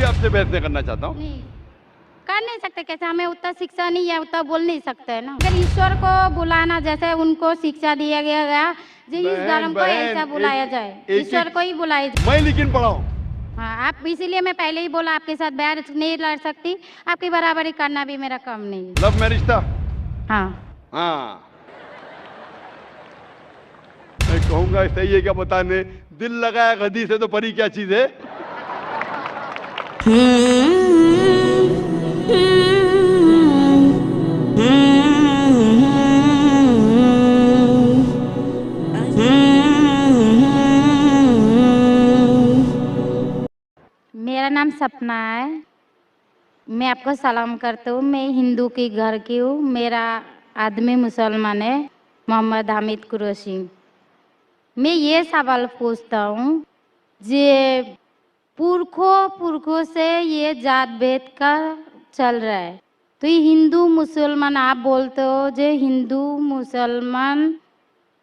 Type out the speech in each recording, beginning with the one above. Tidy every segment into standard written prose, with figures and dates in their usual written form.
आपसे बहस नहीं करना चाहता हूँ। नहीं कर नहीं सकते, कैसे हमें उतना शिक्षा नहीं है, उतना बोल नहीं सकते है ना। अगर ईश्वर को बुलाना जैसे उनको शिक्षा दिया गया जो इस धर्म को ऐसा बुलाया जाए, ईश्वर को ही बुलाया जाए। मैं लेकिन पढ़ाऊँ। हाँ, आप इसीलिए मैं पहले ही बोला आपके साथ बहस नहीं लड़ सकती, आपकी बराबरी करना भी मेरा काम नहीं है। लव मैरिज था? हाँ हाँ, मैं कहूंगा सही है क्या बताने, दिल लगाया गधी से तो परी क्या चीज है। मेरा नाम सपना है, मैं आपको सलाम करता हूँ। मैं हिंदू की घर की हूँ, मेरा आदमी मुसलमान है, मोहम्मद हामिद कुरैशी। मैं ये सवाल पूछता हूँ, जे पुरखों से ये जात भेद का चल रहा है, तो ये हिंदू मुसलमान आप बोलते हो, जो हिंदू मुसलमान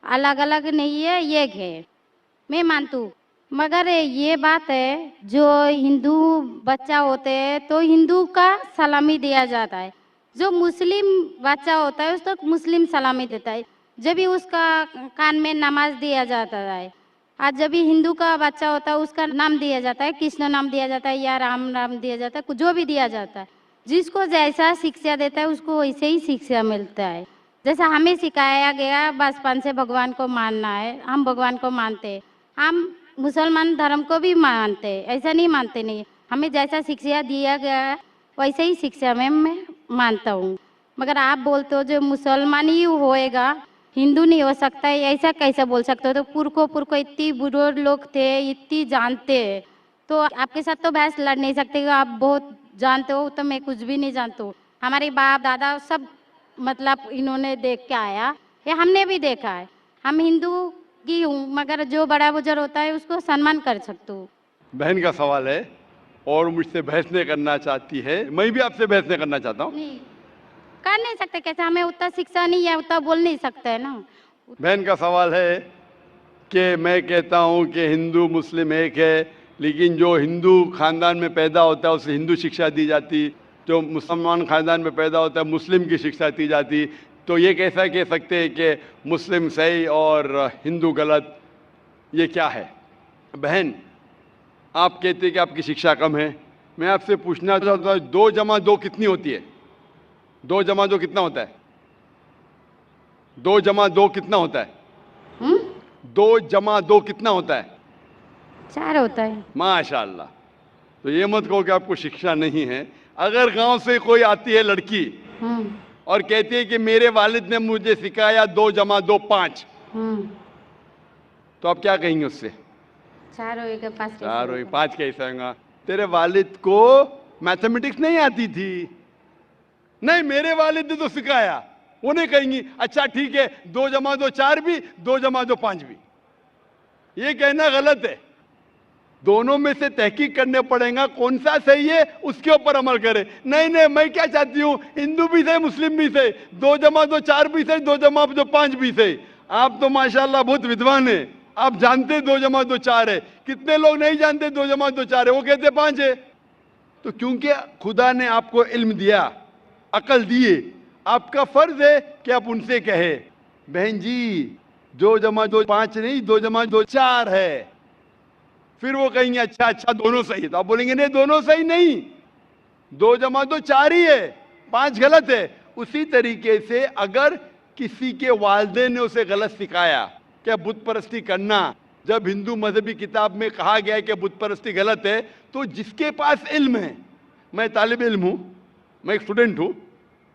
अलग अलग नहीं है, एक है, मैं मानती हूँ। मगर ये बात है, जो हिंदू बच्चा होते हैं तो हिंदू का सलामी दिया जाता है, जो मुस्लिम बच्चा होता है उसको मुस्लिम सलामी देता है, जब भी उसका कान में नमाज दिया जाता है। आज जब भी हिंदू का बच्चा होता है उसका नाम दिया जाता है, कृष्ण नाम दिया जाता है या राम नाम दिया जाता है, जो भी दिया जाता है। जिसको जैसा शिक्षा देता है उसको वैसे ही शिक्षा मिलता है। जैसा हमें सिखाया गया बचपन से भगवान को मानना है, हम भगवान को मानते हैं, हम मुसलमान धर्म को भी मानते हैं, ऐसा नहीं मानते नहीं। हमें जैसा शिक्षा दिया गया है वैसे ही शिक्षा में मैं मानता हूँ। मगर आप बोलते हो जो मुसलमान ही होएगा, हिंदू नहीं हो सकता है, ऐसा कैसे बोल सकते हो? तो पुरखों इतनी बुरे लोग थे, इतनी जानते हैं, तो आपके साथ तो बहस लड़ नहीं सकते। आप बहुत जानते हो तो मैं कुछ भी नहीं जानता हूँ। हमारे बाप दादा सब मतलब इन्होंने देख के आया, ये हमने भी देखा है। हम हिंदू की हूँ, मगर जो बड़ा बुजुर्ग होता है उसको सम्मान कर सकता हूँ। बहन का सवाल है और मुझसे बहस नहीं करना चाहती है, मैं भी आपसे बहस नहीं करना चाहता हूँ। नहीं कर नहीं सकते, कैसे हमें उतना शिक्षा नहीं है, उतना बोल नहीं सकते है ना। बहन का सवाल है कि मैं कहता हूँ कि हिंदू मुस्लिम एक है, लेकिन जो हिंदू खानदान में पैदा होता है उसे हिंदू शिक्षा दी जाती, जो मुसलमान खानदान में पैदा होता है मुस्लिम की शिक्षा दी जाती। तो ये कैसा कह सकते हैं कि मुस्लिम सही और हिंदू गलत? ये क्या है? बहन, आप कहते हैं कि आपकी शिक्षा कम है, मैं आपसे पूछना चाहता हूँ 2 जमा 2 कितनी होती है? 2 जमा 2 कितना होता है? 2 जमा 2 कितना होता है? 2 जमा 2 कितना होता है? 4 होता है। माशाल्लाह। तो ये मत कहो कि आपको शिक्षा नहीं है। अगर गांव से कोई आती है लड़की और कहती है कि मेरे वालिद ने मुझे सिखाया 2 जमा 2 5, तो आप क्या कहेंगे उससे? 4 होएगा 5 कैसे 4 हुई, होगा? 5 कैसे होगा? तेरे वालिद को मैथमेटिक्स नहीं आती थी? नहीं, मेरे वालिद ने तो सिखाया। उन्हें कहेंगी अच्छा ठीक है, 2 जमा 2 4 भी, 2 जमा 2 5 भी। ये कहना गलत है। दोनों में से तहकीक करने पड़ेगा कौन सा सही है, उसके ऊपर अमल करें। नहीं नहीं, मैं क्या चाहती हूँ, हिंदू भी सही मुस्लिम भी सही, 2 जमा 2 4 भी सही, 2 जमा 2 5 भी सही। आप तो माशाल्लाह बहुत विद्वान है, आप जानते 2 जमा 2 4 है। कितने लोग नहीं जानते 2 जमा 2 4 है, वो कहते 5 है। तो क्योंकि खुदा ने आपको इल्म दिया, अकल दिए, आपका फर्ज है कि आप उनसे कहे बहन जी 2 जमा 2 5 नहीं, 2 जमा 2 4 है। फिर वो कहेंगे अच्छा अच्छा दोनों सही है, तो आप बोलेंगे नहीं दोनों सही नहीं, 2 जमा 2 4 ही है, 5 गलत है। उसी तरीके से अगर किसी के वालिदैन ने उसे गलत सिखाया क्या बुत परस्ती करना, जब हिंदू मजहबी किताब में कहा गया है कि बुत परस्ती गलत है, तो जिसके पास इल्म है, मैं तालिब इल्म हूँ, मैं एक स्टूडेंट हूँ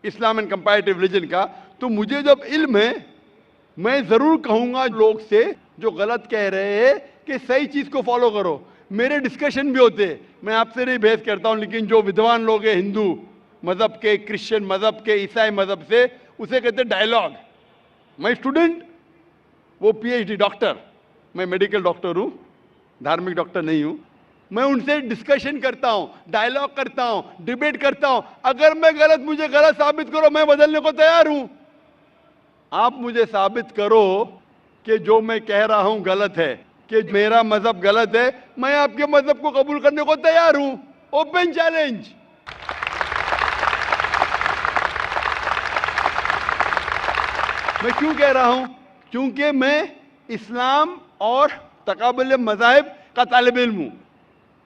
इस्लाम एंड कंपैरेटिव रिलीजन का, तो मुझे जब इल्म है मैं जरूर कहूंगा लोग से जो गलत कह रहे हैं कि सही चीज को फॉलो करो। मेरे डिस्कशन भी होते हैं, मैं आपसे नहीं बहस करता हूं, लेकिन जो विद्वान लोग हैं हिंदू मजहब के, क्रिश्चियन मजहब के, ईसाई मजहब से, उसे कहते हैं डायलॉग। मैं स्टूडेंट, वो पीएचडी डॉक्टर, मैं मेडिकल डॉक्टर हूं, धार्मिक डॉक्टर नहीं हूं। मैं उनसे डिस्कशन करता हूं, डायलॉग करता हूं, डिबेट करता हूं। अगर मैं गलत, मुझे गलत साबित करो, मैं बदलने को तैयार हूं। आप मुझे साबित करो कि जो मैं कह रहा हूं गलत है, कि मेरा मजहब गलत है, मैं आपके मजहब को कबूल करने को तैयार हूं। Open challenge. मैं क्यों कह रहा हूं? क्योंकि मैं इस्लाम और तकाबुल मज़ाहिब का तालिब इल्म हूं।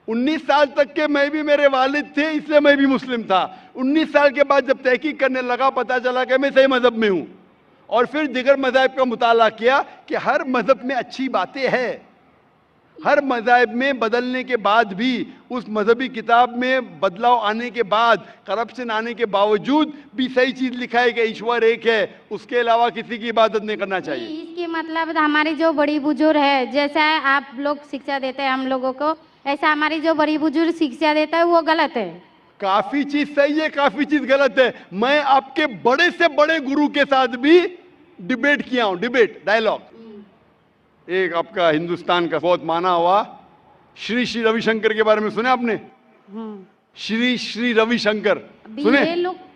19 साल तक के मैं भी, मेरे वालिद थे, इसलिए मैं भी मुस्लिम था। 19 साल के बाद जब तहकीक करने लगा, पता चला कि मैं सही मजहब में हूं। और फिर दिगर मज़ाहिब का मुताला किया कि हर मजहब में अच्छी बातें हैं। हर मज़ाहिब में बदलने के बाद भी, उस मजहबी किताब में बदलाव आने के बाद, करप्शन आने के बावजूद भी सही चीज़ लिखा है कि ईश्वर एक है, उसके अलावा किसी की इबादत नहीं करना चाहिए। इसके मतलब हमारी जो बड़ी बुजुर्ग है, जैसा आप लोग शिक्षा देते हैं हम लोगों को, ऐसा हमारी जो बड़ी बुजुर्ग शिक्षा देता है वो गलत है। काफी चीज सही है, काफी चीज गलत है। मैं आपके बड़े से बड़े गुरु के साथ भी डिबेट किया हूं, डिबेट, डायलॉग। एक आपका हिंदुस्तान का बहुत माना हुआ श्री श्री रविशंकर के बारे में सुने आपने? श्री श्री रविशंकर सुने?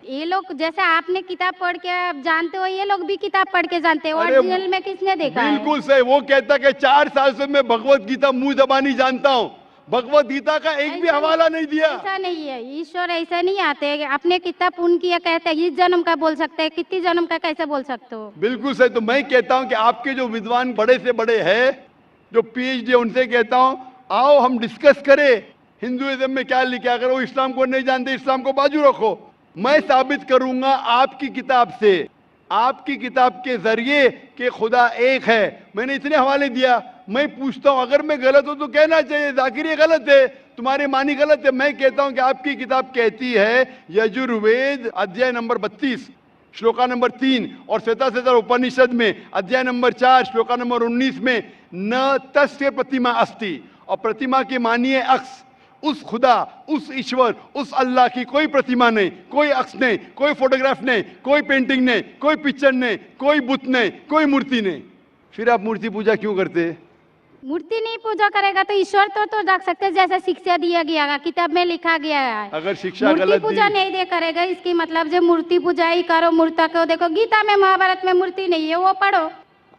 ये लोग जैसे आपने किताब पढ़ के आप जानते हो, ये लोग भी किताब पढ़ के जानते हो। अरे ओरिजिनल में किसने देखा है? बिल्कुल सही। वो कहता कि 4 साल से मैं भगवत गीता मुंह जबानी जानता हूं, भगवत गीता का एक भी हवाला नहीं दिया। ऐसा नहीं है, ईश्वर ऐसा नहीं आते। अपने कितना पुण्य किया कहते हैं, इस जन्म का बोल सकते हैं, कितनी जन्म का कैसे बोल सकते हो? बिल्कुल सही। तो मैं कहता हूं कि आपके जो विद्वान बड़े से बड़े हैं, जो पीएचडी, उनसे कहता हूं आओ हम डिस्कस करें हिंदुइज्म में क्या लिखा। अगर वो इस्लाम को नहीं जानते, इस्लाम को बाजू रखो। मैं साबित करूंगा आपकी किताब से, आपकी किताब के जरिए कि खुदा एक है। मैंने इतने हवाले दिया। मैं पूछता हूं अगर मैं गलत हूं तो कहना चाहिए जाकिर ये गलत है, तुम्हारी मानी गलत है। मैं कहता हूं कि आपकी किताब कहती है यजुर्वेद अध्याय नंबर 32 श्लोका नंबर 3 और श्वेताश्वेतर उपनिषद में अध्याय नंबर 4 श्लोका नंबर 19 में न तस्य प्रतिमा अस्ति, और प्रतिमा की मानी है अक्स। उस खुदा, उस ईश्वर, उस अल्लाह की कोई प्रतिमा नहीं, कोई अक्स नहीं, कोई फोटोग्राफ नहीं, कोई पेंटिंग नहीं, कोई पिक्चर नहीं, कोई बुत नहीं, कोई मूर्ति नहीं। फिर आप मूर्ति पूजा क्यों करते हैं? मूर्ति नहीं पूजा करेगा तो ईश्वर तो रख सकते हैं, जैसा शिक्षा दिया गया है, किताब में लिखा गया है। अगर शिक्षा मूर्ति गलत पूजा दी, नहीं दे करेगा, इसकी मतलब जो मूर्ति पूजा ही करो, मूर्ता को देखो, गीता में महाभारत में मूर्ति नहीं है, वो पढ़ो,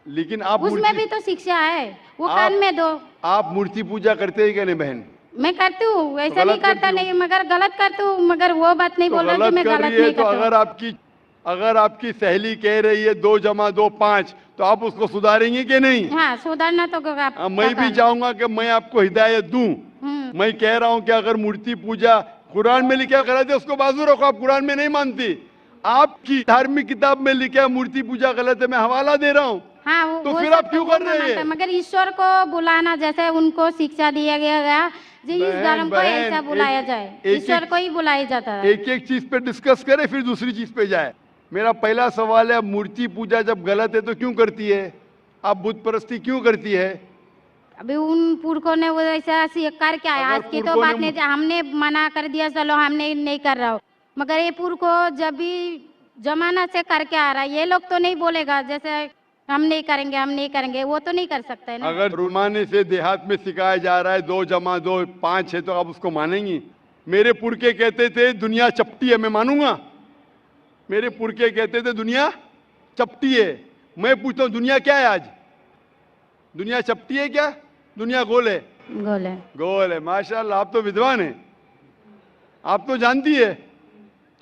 लेकिन आप उसमें भी तो शिक्षा है, वो कान में दो। आप मूर्ति पूजा करते हैं क्या नहीं बहन? मैं करती हूँ, ऐसा नहीं गलत करती करता हूँ। नहीं, मगर गलत करती हूँ। मगर वो बात नहीं तो बोल रहा कि गलत मैं कर गलत रही है नहीं तो करता। अगर आपकी सहेली कह रही है 2 + 2 5, तो आप उसको सुधारेंगे कि नहीं? हाँ, सुधारना तो आप मैं भी चाहूंगा कि मैं आपको हिदायत दूं। मैं कह रहा हूं कि अगर मूर्ति पूजा कुरान में लिखा गलत है, उसको बाजू रखो। आप कुरान में नहीं मानती, आपकी धार्मिक किताब में लिखा है मूर्ति पूजा गलत है, मैं हवाला दे रहा हूँ। हाँ, तो फिर आप क्यों कर रहे हैं? मगर ईश्वर को बुलाना, जैसे उनको शिक्षा दिया गया जी, इस धर्म को ऐसा बुलाया जाए, ईश्वर को ही बुलाया जाता है। एक एक चीज पे डिस्कस करे फिर दूसरी चीज पे जाए। मेरा पहला सवाल है, मूर्ति पूजा जब गलत है तो क्यों करती है? आप बुत परस्ती क्यों करती है? अभी उन पुरखों ने वो ऐसा कर क्या है, आज की तो बात नहीं, हमने मना कर दिया, चलो हमने नहीं कर रहा हूँ, मगर ये पुरखों जब भी जमाना से करके आ रहा है, ये लोग तो नहीं बोलेगा जैसे हम नहीं करेंगे, हम नहीं करेंगे, वो तो नहीं कर सकते ना। अगर रुमाने से देहात में सिखाया जा रहा है 2 + 2 5 है, तो आप उसको मानेंगी? मेरे पुरखे कहते थे दुनिया चपटी है, मैं मानूंगा? मेरे पुरखे कहते थे दुनिया चपटी है। मैं पूछता हूँ दुनिया क्या है आज? दुनिया चपटी है क्या? दुनिया गोल है? गोल है। गोल है। माशाल्लाह, आप तो विद्वान हैं, आप तो जानती है।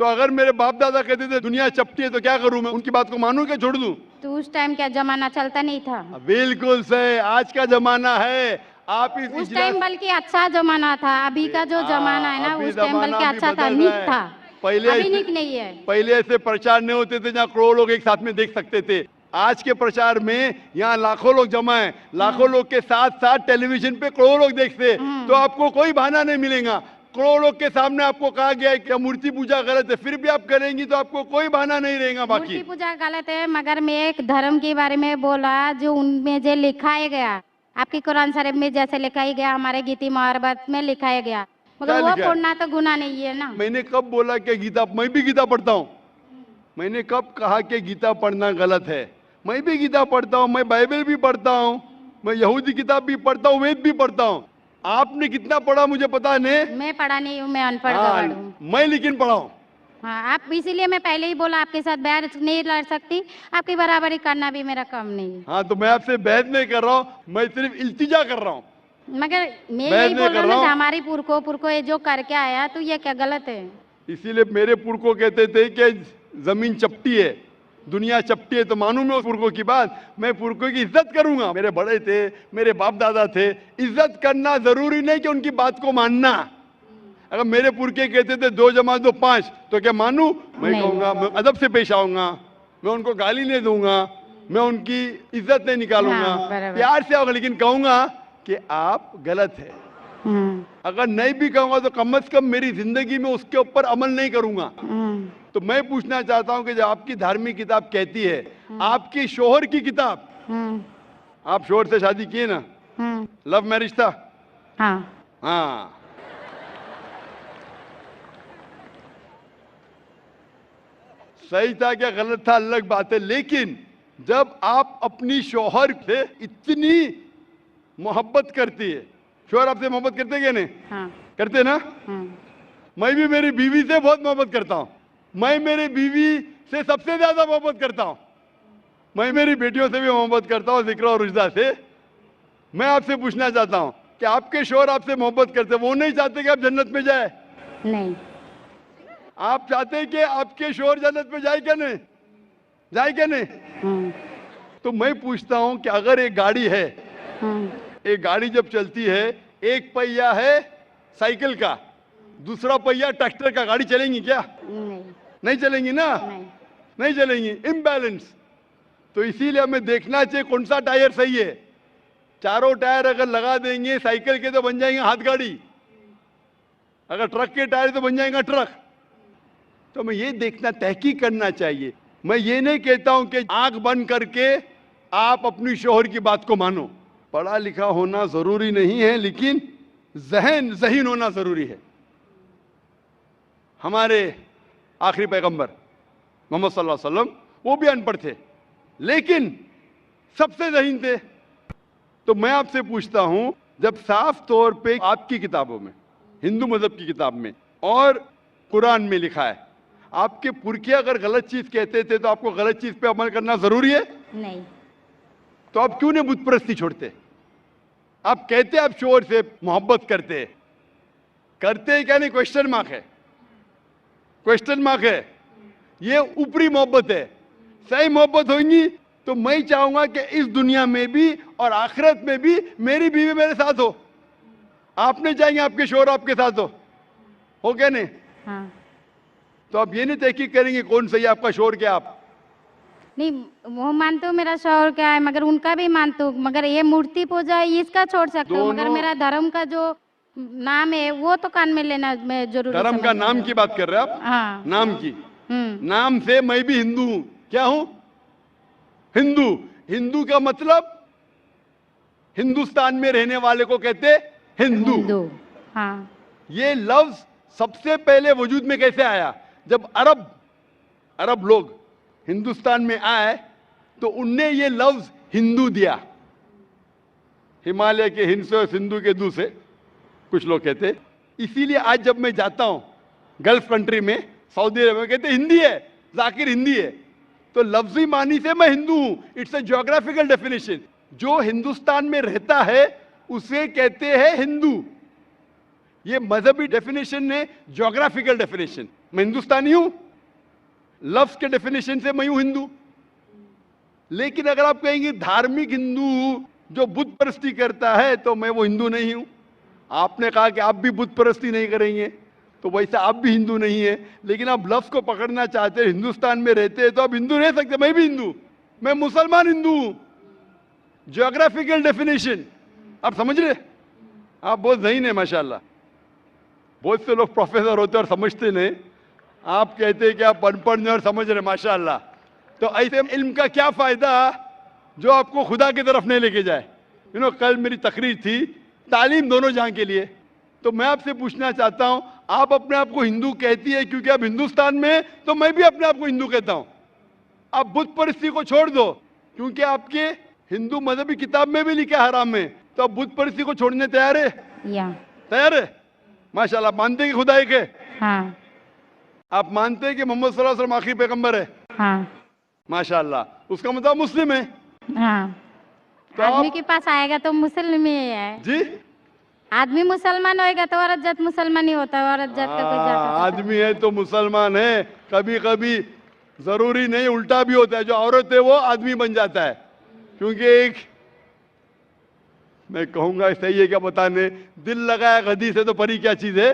तो अगर मेरे बाप दादा कहते थे दुनिया चपटी है तो क्या करूं मैं? उनकी बात को मानूं क्या छोड़ दूं? तो उस टाइम क्या जमाना चलता नहीं था? बिल्कुल सही, आज का जमाना है। आप उस टाइम बल्कि अच्छा जमाना था, अभी का जो जमाना है ना, उस टाइम बल्कि अच्छा था, नीक था। पहले अभी नीक नहीं है। पहले ऐसे प्रचार नहीं होते थे जहाँ करोड़ों लोग एक साथ में देख सकते थे। आज के प्रचार में यहाँ लाखों लोग जमा है, लाखों लोग के साथ साथ टेलीविजन पे करोड़ों लोग देखते, तो आपको कोई बहाना नहीं मिलेगा। करोड़ों लोग के सामने आपको कहा गया है कि मूर्ति पूजा गलत है, फिर भी आप करेंगी तो आपको कोई बहाना नहीं रहेगा। बाकी मूर्ति पूजा गलत है, मगर मैं एक धर्म के बारे में बोला जो उनमें जो लिखाया गया, आपकी कुरान शरीफ में जैसे लिखाया गया, हमारे गीता महाभारत में लिखाया गया, मगर वो पढ़ना तो गुनाह नहीं है ना। मैंने कब बोला कि गीता, मैं भी गीता पढ़ता हूँ? मैंने कब कहा कि गीता पढ़ना गलत है? मैं भी गीता पढ़ता हूँ, मैं बाइबल भी पढ़ता हूँ, मैं यहूदी किताब भी पढ़ता हूँ, वेद भी पढ़ता हूँ। आपने कितना पढ़ा मुझे पता नहीं, मैं पढ़ा नहीं हूँ, मैं अनपढ़ गवार हूँ। मैं लेकिन पढ़ा हूँ। हाँ, आप इसीलिए मैं पहले ही बोला आपके साथ बहस नहीं लड़ सकती, आपकी बराबरी करना भी मेरा काम नहीं है। हाँ, तो मैं आपसे बहस नहीं कर रहा हूँ, मैं सिर्फ इल्तिजा कर रहा हूँ मगर मैं बहस यही नहीं बोल कर रहा हूँ रहा ना, हूँ। हमारी पुरखों ये जो करके आया तो ये क्या गलत है? इसीलिए मेरे पुरखों कहते थे कि जमीन चपटी है, दुनिया चपटी है, तो मानूं मैं उस पुरखों की बात? मैं पुरखों की इज्जत करूंगा, मेरे बड़े थे, मेरे बाप दादा थे। इज्जत करना जरूरी नहीं कि उनकी बात को मानना। अगर मेरे पुरखे कहते थे 2 जमा 2 5, तो क्या मानूं? मैं नहीं। कहूंगा, मैं अदब से पेश आऊंगा, मैं उनको गाली नहीं दूंगा, मैं उनकी इज्जत नहीं निकालूंगा, हाँ, बराबर। प्यार से आऊंगा, लेकिन कहूंगा कि आप गलत है। हम्म, अगर नहीं भी कहूंगा तो कम से कम मेरी जिंदगी में उसके ऊपर अमल नहीं करूंगा। हम्म, तो मैं पूछना चाहता हूं कि जब आपकी धार्मिक किताब कहती है, आपकी शोहर की किताब, हम्म, आप शोहर से शादी किए ना, लव मैरिज था? हाँ, हाँ, सही था क्या गलत था अलग बात है, लेकिन जब आप अपनी शोहर से इतनी मोहब्बत करती है, शोहर आपसे मोहब्बत करते क्या नहीं? हाँ, करते ना? मैं भी मेरी बीवी से बहुत मोहब्बत करता हूं। मैं मेरी बीवी से सबसे ज्यादा मोहब्बत करता हूं। मैं मेरी बेटियों से भी मोहब्बत करता हूं, जिक्र और रुजदा से। मैं आपसे पूछना चाहता हूं कि आपके शोहर आपसे मोहब्बत करते, वो नहीं चाहते कि आप जन्नत में जाए? नहीं, आप चाहते हैं कि आपके शोहर जन्नत में जाए क्या नहीं? जाए क्या नहीं? तो मैं पूछता हूं कि अगर एक गाड़ी है, एक गाड़ी जब चलती है, एक पहिया है साइकिल का, दूसरा पहिया ट्रैक्टर का, गाड़ी चलेंगी क्या? नहीं, नहीं चलेंगी ना? नहीं, नहीं चलेंगी, इम्बैलेंस। तो इसीलिए हमें देखना चाहिए कौन सा टायर सही है। चारों टायर अगर लगा देंगे साइकिल के तो बन जाएंगे हाथ गाड़ी, अगर ट्रक के टायर तो बन जाएगा ट्रक। तो हमें ये देखना, तहकीक करना चाहिए। मैं ये नहीं कहता हूं कि आंख बंद करके आप अपनी शोहर की बात को मानो। पढ़ा लिखा होना जरूरी नहीं है, लेकिन ज़हीन होना जरूरी है। हमारे आखिरी पैगंबर मोहम्मद सल्लल्लाहु अलैहि वसल्लम, वो भी अनपढ़ थे, लेकिन सबसे ज़हीन थे। तो मैं आपसे पूछता हूं, जब साफ तौर पे आपकी किताबों में, हिंदू मजहब की किताब में और कुरान में लिखा है, आपके पुरखे अगर गलत चीज कहते थे तो आपको गलत चीज पे अमल करना जरूरी है? नहीं, तो आप क्यों नहीं बुत परस्ती छोड़ते? आप कहते आप शोहर से मोहब्बत करते क्या नहीं? क्वेश्चन मार्क है, क्वेश्चन मार्क है। ये ऊपरी मोहब्बत है। सही मोहब्बत होगी तो मैं चाहूंगा कि इस दुनिया में भी और आखिरत में भी मेरी बीवी मेरे साथ हो। आप नहीं चाहेंगे आपके शोहर आपके साथ हो क्या नहीं? हाँ, तो आप ये नहीं तहकीक करेंगे कौन सही है, आपका शोहर क्या? आप नहीं, वो मानते हो मेरा शौहर क्या है, मगर उनका भी मानते हो, मगर ये मूर्ति पूजा इसका छोड़ सकते हो, मगर दोनों- मेरा धर्म का जो नाम है वो तो कान में लेना मैं जरूरी धर्म का समझती नाम हूँ। की बात कर रहे हैं आप? हाँ, नाम की, हम्म, नाम से मैं भी हिंदू हूं। क्या हूं? हिंदू। हिंदू का मतलब हिंदुस्तान में रहने वाले को कहते हिंदू। हिंदू, हाँ, ये लफ्ज सबसे पहले वजूद में कैसे आया? जब अरब लोग हिंदुस्तान में आए तो उनने ये लफ्ज हिंदू दिया। हिमालय के हिंद से और सिंधु के दू से कुछ लोग कहते। इसीलिए आज जब मैं जाता हूं गल्फ कंट्री में, सऊदी अरब में, कहते हिंदी है, जाकिर हिंदी है। तो लफ्जी मानी से मैं हिंदू हूं। It's a geographical definition. जो हिंदुस्तान में रहता है उसे कहते हैं हिंदू। ये मजहबी डेफिनेशन ने ज्योग्राफिकल डेफिनेशन। मैं हिंदुस्तानी हूं, लफ्ज के डेफिनेशन से मैं हूं हिंदू। लेकिन अगर आप कहेंगे धार्मिक हिंदू जो बुत परस्ती करता है, तो मैं वो हिंदू नहीं हूं। आपने कहा कि आप भी बुत परस्ती नहीं करेंगे, तो वैसे आप भी हिंदू नहीं है। लेकिन आप लफ्ज को पकड़ना चाहते हैं, हिंदुस्तान में रहते हैं तो आप हिंदू रह सकते। मैं भी हिंदू, मैं मुसलमान हिंदू हूं। ज्योग्राफिकल डेफिनेशन आप समझ रहे? आप बहुत ज़हीन है माशाल्लाह। बहुत से लोग प्रोफेसर होते और समझते नहीं। आप कहते हैं कि आप अनपढ़ नहीं और समझ रहे, माशाल्लाह। तो ऐसे इल्म का क्या फायदा जो आपको खुदा की तरफ नहीं लेके जाए? कल मेरी तकरीर थी तालीम दोनों जहां के लिए। तो मैं आपसे पूछना चाहता हूं, आप अपने आप को हिंदू कहती है क्योंकि आप हिंदुस्तान में हैं, तो मैं भी अपने आप को हिंदू कहता हूं। आप बुत परस्ती को छोड़ दो क्योंकि आपके हिंदू मजहबी किताब में भी लिखा है हराम में, तो आप बुत परस्ती को छोड़ने तैयार है? या, तैयार है? माशाल्लाह। मानते हैं कि खुदा एक है? हाँ, आप मानते हैं कि मोहम्मद सल्लल्लाहु अलैहि वसल्लम आखिरी पैगंबर है? हाँ, माशाल्लाह। उसका मतलब मुस्लिम है। हाँ, तो आदमी आप के पास आएगा तो मुस्लिम ही है। जी आदमी मुसलमान होएगा तो औरत जात मुसलमान ही होता है, औरत जात का कोई जात होता है? आदमी है तो मुसलमान है, कभी कभी जरूरी नहीं, उल्टा भी होता है, जो औरत है वो आदमी बन जाता है। क्योंकि एक, मैं कहूंगा सही है क्या बताने, दिल लगाया गधी से तो परी क्या चीज है।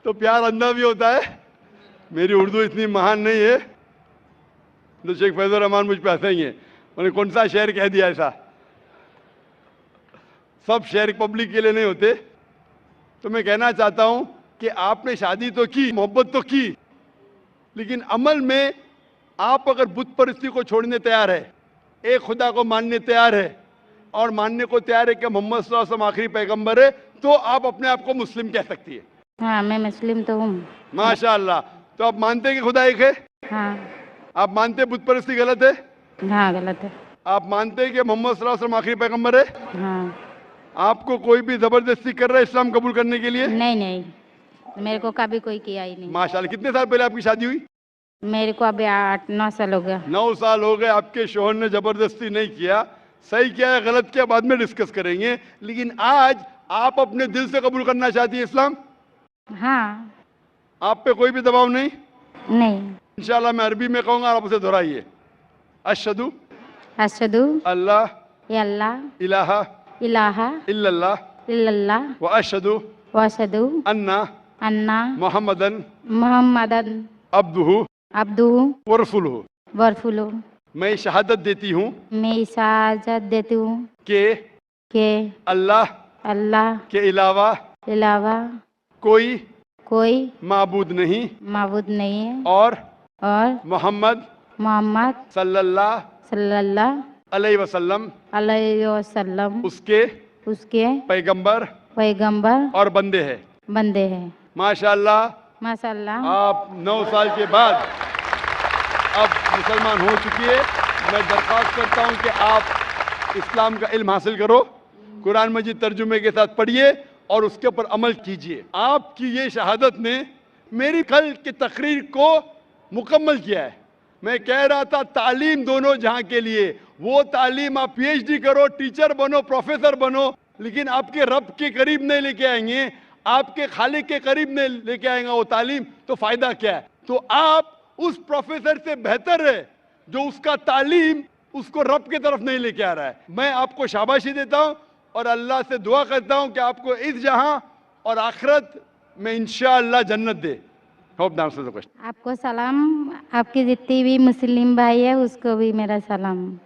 तो प्यार अंधा भी होता है। मेरी उर्दू इतनी महान नहीं है तो शेख फैजुर रहमान मुझ पे हंसेंगे, उन्होंने कौन सा शेर कह दिया ऐसा। सब शेर पब्लिक के लिए नहीं होते। तो मैं कहना चाहता हूं कि आपने शादी तो की, मोहब्बत तो की, लेकिन अमल में आप अगर बुत परस्ती को छोड़ने तैयार है, एक खुदा को मानने तैयार है और मानने को तैयार है कि मोहम्मद सल्लल्लाहु अलैहि वसल्लम आखिरी पैगंबर है, तो आप अपने आप को मुस्लिम कह सकती है। हाँ, मैं मुस्लिम तो हूँ। माशाअल्लाह। तो आप मानते हैं कि खुदा एक है? हाँ। आप मानते हैं बुत परस्ती गलत है? हाँ, गलत है। आप मानते हैं कि मोहम्मद सल्लल्लाहु अलैहि वसल्लम आखिरी पैगंबर है? हाँ। आपको कोई भी जबरदस्ती कर रहा है इस्लाम कबूल करने के लिए? नहीं नहीं, मेरे को कभी कोई किया ही नहीं। माशाअल्लाह। कितने साल पहले आपकी शादी हुई? मेरे को अभी 8-9 साल हो गया। 9 साल हो गए। आपके शोहर ने जबरदस्ती नहीं किया, सही किया है गलत किया बाद में डिस्कस करेंगे, लेकिन आज आप अपने दिल से कबूल करना चाहती है इस्लाम? हाँ। आप पे कोई भी दबाव नहीं? नहीं। इंशाल्लाह मैं अरबी में कहूंगा, आप उसे दोहराइए। अशहदु अशहदु अल्लाह अल्लाह इलाहा इलाहा इल्लल्लाह इल्लल्लाह व अशहदु व अशहदु अन्ना अन्ना मुहम्मदन मुहम्मदन अब्दुहु अब्दुहु व रसूलुहु। व रसूलुहु। मैं शहादत देती हूँ मैं इजाज़त देती हूँ कि अल्लाह के अलावा कोई कोई माबूद नहीं माबूद नहीं है और मोहम्मद सल्लल्लाहु अलैहि वसल्लम अलैहि वसल्लम उसके पैगंबर और बंदे हैं। माशाअल्लाह। माशाअल्लाह। आप 9 साल के बाद अब मुसलमान हो चुकी है। मैं दरख्वास्त करता हूं कि आप इस्लाम का इल्म हासिल करो, कुरान मजीद तर्जुमे के साथ पढ़िए और उसके ऊपर अमल कीजिए। आपकी ये शहादत ने मेरी कल की तकरीर को मुकम्मल किया है। मैं कह रहा था तालीम दोनों जहां के लिए, वो तालीम आप पीएचडी करो, टीचर बनो, प्रोफेसर बनो, लेकिन आपके रब के करीब नहीं लेके आएंगे, आपके खालिक के करीब नहीं लेके आएगा वो तालीम, तो फायदा क्या है? तो आप उस प्रोफेसर से बेहतर है जो उसका तालीम उसको रब की तरफ नहीं लेके आ रहा है। मैं आपको शाबाशी देता हूं और अल्लाह से दुआ करता हूं कि आपको इस जहां और आखिरत में इंशाअल्लाह जन्नत दे। Hope the question. आपको सलाम, आपके जितने भी मुस्लिम भाई है उसको भी मेरा सलाम।